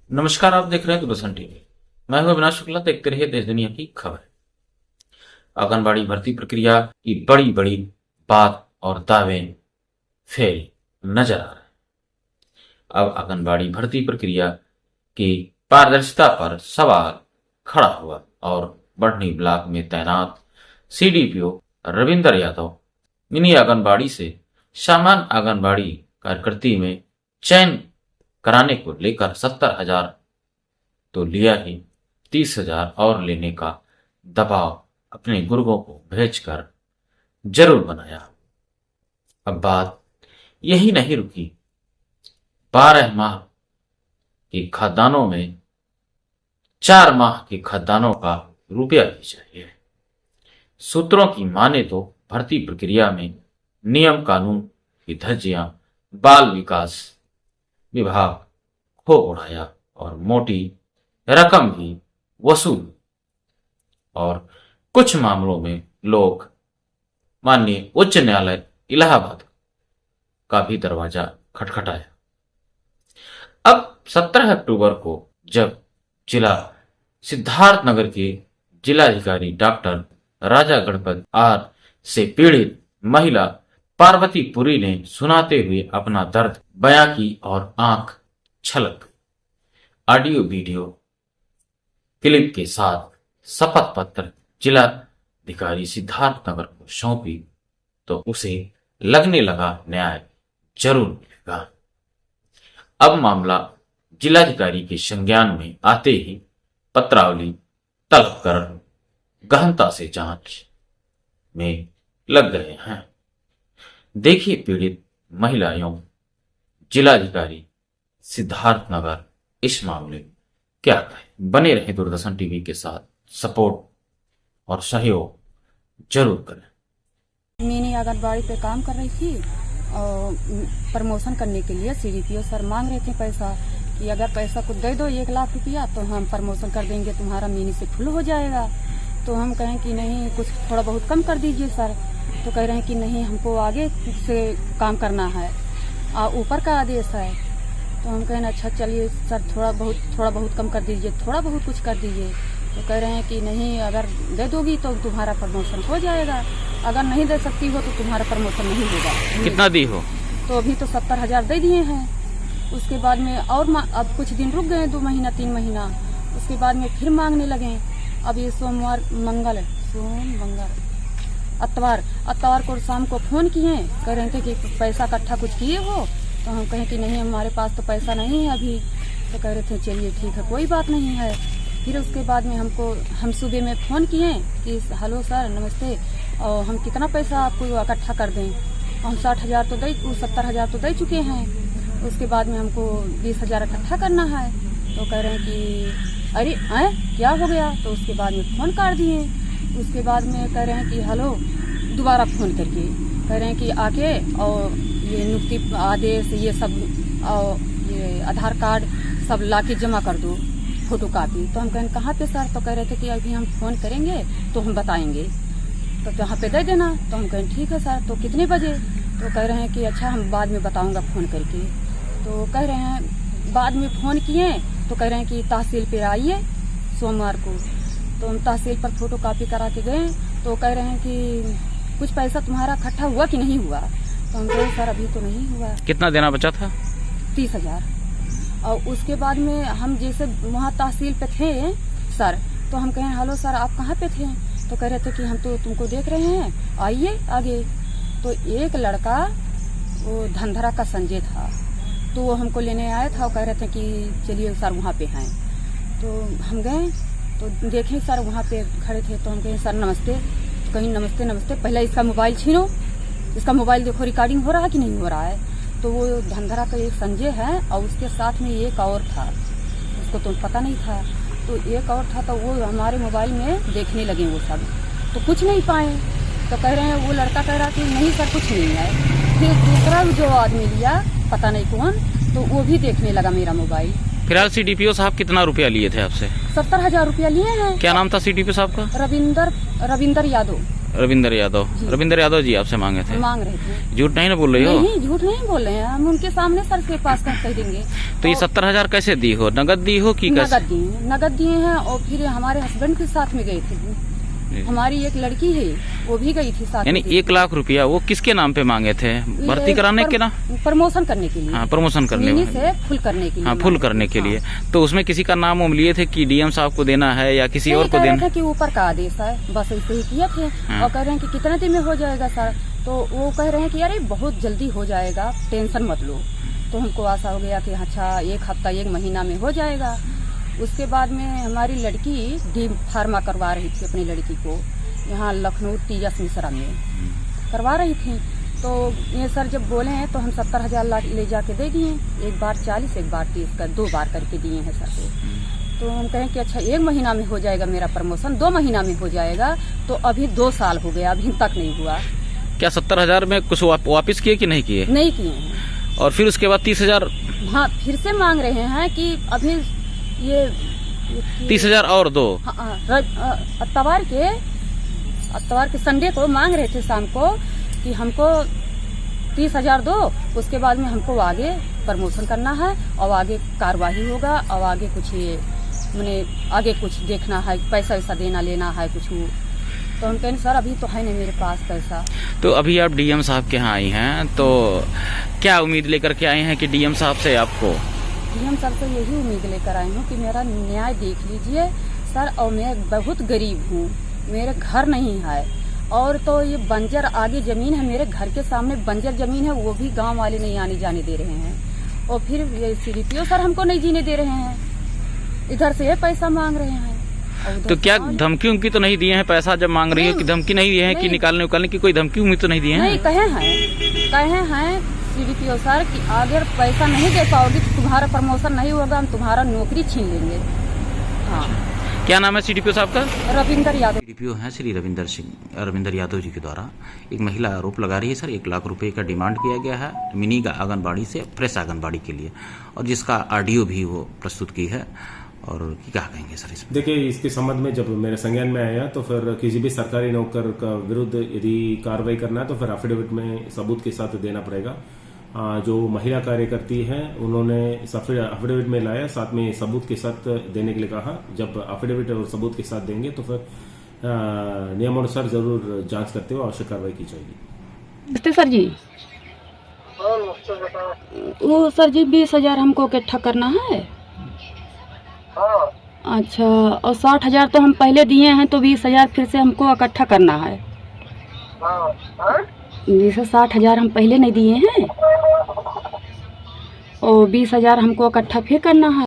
नमस्कार, आप देख रहे हैं दूरदर्शन टीवी। मैं हूं अविनाश शुक्ला। देखते रहिए देश दुनिया की खबर। आंगनबाड़ी भर्ती प्रक्रिया की बड़ी बड़ी बात और दावे फेल नजर आ रहे हैं। अब आंगनबाड़ी भर्ती प्रक्रिया की पारदर्शिता पर सवाल खड़ा हुआ और बढ़नी ब्लॉक में तैनात सीडीपीओ रविंदर यादव मिनी आंगनबाड़ी से सामान्य आंगनबाड़ी कार्यकर्ती में चयन कराने को लेकर 70,000 तो लिया ही 30,000 और लेने का दबाव अपने गुर्गों को भेजकर जरूर बनाया। अब बात यही नहीं रुकी। 12 माह के खाद्यान्नों में 4 माह के खाद्यान्नों का रुपया भी चाहिए। सूत्रों की माने तो भर्ती प्रक्रिया में नियम कानून की धज्जियां बाल विकास विभाग खो उड़ाया और मोटी रकम भी वसूल और कुछ मामलों में लोग माननीय उच्च न्यायालय इलाहाबाद का भी दरवाजा खटखटाया। अब 17 अक्टूबर को जब जिला सिद्धार्थनगर के जिलाधिकारी डॉक्टर राजा गणपत आर से पीड़ित महिला पार्वती पुरी ने सुनाते हुए अपना दर्द बयां की और आंख छलक गई। ऑडियो वीडियो क्लिप के साथ शपथ पत्र जिलाधिकारी सिद्धार्थनगर को सौंपी तो उसे लगने लगा न्याय जरूर मिलेगा। अब मामला जिलाधिकारी के संज्ञान में आते ही पत्रावली तलब कर गहनता से जांच में लग गए हैं। देखिए पीड़ित महिला एवं जिलाधिकारी सिद्धार्थनगर इस मामले में क्या कहे। बने रहे दूरदर्शन टीवी के साथ, सपोर्ट और सहयोग जरूर करें। मिनी आंगनबाड़ी पे काम कर रही थी और प्रमोशन करने के लिए सीडीपीओ सर मांग रहे थे पैसा कि अगर पैसा कुछ दे दो 1 लाख रुपया तो हम प्रमोशन कर देंगे, तुम्हारा मिनी से फुल हो जाएगा। तो हम कहें कि नहीं, कुछ थोड़ा बहुत कम कर दीजिए सर। तो कह रहे हैं कि नहीं, हमको आगे से काम करना है, ऊपर का आदेश है। तो हम कहें अच्छा चलिए सर, थोड़ा बहुत कम कर दीजिए, थोड़ा बहुत कुछ कर दीजिए। तो कह रहे हैं कि नहीं, अगर दे दोगी तो तुम्हारा प्रमोशन हो जाएगा, अगर नहीं दे सकती हो तो तुम्हारा प्रमोशन नहीं होगा। कितना दी हो? तो अभी तो 70,000 दे दिए हैं। उसके बाद में और अब कुछ दिन रुक गए, 2 महीना 3 महीना। उसके बाद में फिर मांगने लगे। अब ये अतवार को शाम को फोन किए, कह रहे थे कि पैसा इकट्ठा कुछ किए हो। तो हम कहें कि नहीं, हमारे पास तो पैसा नहीं है अभी। तो कह रहे थे चलिए ठीक है, कोई बात नहीं है। फिर उसके बाद में हम सुबह में फोन किए कि हेलो सर नमस्ते, और हम कितना पैसा आपको इकट्ठा कर दें। हम 60,000 तो 70,000 तो दे चुके हैं। उसके बाद में हमको 20,000 इकट्ठा करना है। तो कह रहे हैं कि अरे क्या हो गया। तो उसके बाद में फोन काट दिए। उसके बाद में कह रहे हैं कि हेलो, दोबारा फोन करके कह रहे हैं कि आके और ये नियुक्ति आदेश ये सब और ये आधार कार्ड सब लाके जमा कर दो, फोटो कापी। तो हम कहें कहाँ पे सर। तो कह रहे थे कि अभी हम फोन करेंगे तो हम बताएंगे, तो यहाँ पे दे देना। तो हम कहें ठीक है सर, तो कितने बजे। तो कह रहे हैं कि अच्छा हम बाद में बताऊंगा फोन करके। तो कह रहे हैं बाद में फोन किए तो कह रहे हैं कि तहसील पे आइए सोमवार को। तो हम तहसील पर फोटो कापी करा के गए। तो कह रहे हैं कि कुछ पैसा तुम्हारा इकट्ठा हुआ कि नहीं हुआ। तो हम कहे सर अभी तो नहीं हुआ। कितना देना बचा था? 30,000। और उसके बाद में हम जैसे वहाँ तहसील पे थे सर, तो हम कहें हेलो सर आप कहाँ पे थे। तो कह रहे थे कि हम तो तुमको देख रहे हैं, आइए आगे। तो एक लड़का वो धंधरा का संजय था, तो वो हमको लेने आया था और कह रहे थे कि चलिए सर वहाँ पे हैं। तो हम गए तो देखें सर वहाँ पे खड़े थे। तो हम कहें सर नमस्ते। तो कहीं नमस्ते नमस्ते, पहले इसका मोबाइल छीनो, इसका मोबाइल देखो रिकॉर्डिंग हो रहा है कि नहीं हो रहा है। तो वो धंधरा का एक संजय है और उसके साथ में एक और था, उसको तो पता नहीं था। तो एक और था, तो वो हमारे मोबाइल में देखने लगे वो सब, तो कुछ नहीं पाए। तो कह रहे हैं, वो लड़का कह रहा कि नहीं सर कुछ नहीं है। फिर दूसरा जो आदमी लिया पता नहीं कौन, तो वो भी देखने लगा मेरा मोबाइल। फिलहाल सीडीपीओ साहब कितना रुपया लिए थे आपसे? 70,000 रुपया लिए हैं। क्या नाम था सीडीपीओ साहब का? रविंदर यादव। रविंदर यादव। जी। रविंदर यादव जी आपसे मांगे थे? मांग रहे थे। झूठ नहीं ना बोल रही हो? नहीं, झूठ नहीं बोल रहे हैं हम, उनके सामने सर के पास कह देंगे। तो ये 70,000 कैसे दी हो? नगद दी हो कि कैसे? नगद दिए हैं। और फिर हमारे हस्बैंड के साथ में गए थे, हमारी एक लड़की है वो भी गई थी साथ। यानी 1 लाख रुपया वो किसके नाम पे मांगे थे? भर्ती कराने के ना? प्रमोशन करने के लिए। हाँ, प्रमोशन करने मिनी से फुल करने के लिए। हाँ, फुल करने के लिए। तो उसमें किसी का नाम उम लिए थे कि डीएम साहब को देना है या किसी और को देना है? कि ऊपर का आदेश है, बस ऐसे ही किए थे। हाँ। और कह रहे हैं कि कितने दिन में हो जाएगा सर? तो वो कह रहे हैं कि अरे बहुत जल्दी हो जाएगा, टेंशन मत लो। तो हमको आशा हो गया कि अच्छा 1 हफ्ता 1 महीना में हो जाएगा। उसके बाद में हमारी लड़की डी फार्मा करवा रही थी अपनी लड़की को, यहाँ लखनऊ तेजस मिश्रा में करवा रही थी। तो ये सर जब बोले हैं तो हम 70,000 ले जाके दे दिए, एक बार 40 एक बार 30 का 2 बार करके दिए हैं सर को। तो हम कहें कि अच्छा 1 महीना में हो जाएगा मेरा प्रमोशन, 2 महीना में हो जाएगा। तो अभी 2 साल हो गया, अभी तक नहीं हुआ। क्या 70,000 में कुछ वापस किए कि नहीं किए? नहीं किए हैं। और फिर उसके बाद 30,000? हाँ, फिर से मांग रहे हैं कि अभी ये 30,000 और दो। अतवार के संडे को मांग रहे थे शाम को कि हमको 30,000 दो, उसके बाद में हमको आगे प्रमोशन करना है और आगे कार्यवाही होगा और आगे कुछ ये मैंने आगे कुछ देखना है, पैसा वैसा देना लेना है कुछ। तो हम कहें सर अभी तो है नहीं मेरे पास पैसा। तो अभी आप डीएम साहब के यहाँ आई हैं, तो क्या उम्मीद लेकर के आए हैं कि डीएम साहब से आपको? डीएम साहब से यही उम्मीद लेकर आई हूँ कि मेरा न्याय देख लीजिए सर। और मैं बहुत गरीब हूँ, मेरे घर नहीं है। और तो ये बंजर आगे जमीन है, मेरे घर के सामने बंजर जमीन है, वो भी गांव वाले नहीं आने जाने दे रहे हैं। और फिर ये सीडीपीओ सर हमको नहीं जीने दे रहे हैं, इधर से ये पैसा मांग रहे हैं। तो क्या धमकी उमकी तो नहीं दिए हैं? पैसा जब मांग रही हो कि धमकी नहीं दिए हैं कि निकालने उकालने की कोई धमकी उम्मीद तो नहीं दिए हैं? नहीं, कहे हैं सीडीपीओ सर कि अगर पैसा नहीं दे पाओगी तो तुम्हारा प्रमोशन नहीं होगा, हम तुम्हारा नौकरी छीन लेंगे। हाँ। क्या नाम है सीडीपीओ साहब का? रविंदर यादव। सीडीपीओ हैं श्री रविंदर यादव जी के द्वारा एक महिला आरोप लगा रही है सर 1 लाख रुपए का डिमांड किया गया है मिनी आंगनबाड़ी से फ्रेश आंगनबाड़ी के लिए, और जिसका ऑडियो भी वो प्रस्तुत की है। और क्या कहेंगे सर इसमें? देखिए, इसके संबंध में जब मेरे संज्ञान में आया तो फिर किसी भी सरकारी नौकर का विरुद्ध यदि कार्रवाई करना है तो फिर एफिडेविट में सबूत के साथ देना पड़ेगा। जो महिला कार्यकर्ती हैं उन्होंने एफिडेविट में लाया, साथ में सबूत के साथ देने के लिए कहा। जब एफिडेविट और सबूत के साथ देंगे तो फिर नियमानुसार जरूर जांच करते हुए आवश्यक कार्रवाई की जाएगी। नमस्ते सर जी। वो सर जी 20,000 हमको इकट्ठा करना है। अच्छा, और 60,000 तो हम पहले दिए हैं, तो 20,000 फिर से हमको इकट्ठा करना है। जैसे 60,000 हम पहले नहीं दिए हैं और 20,000 हमको इकट्ठा फिर करना है।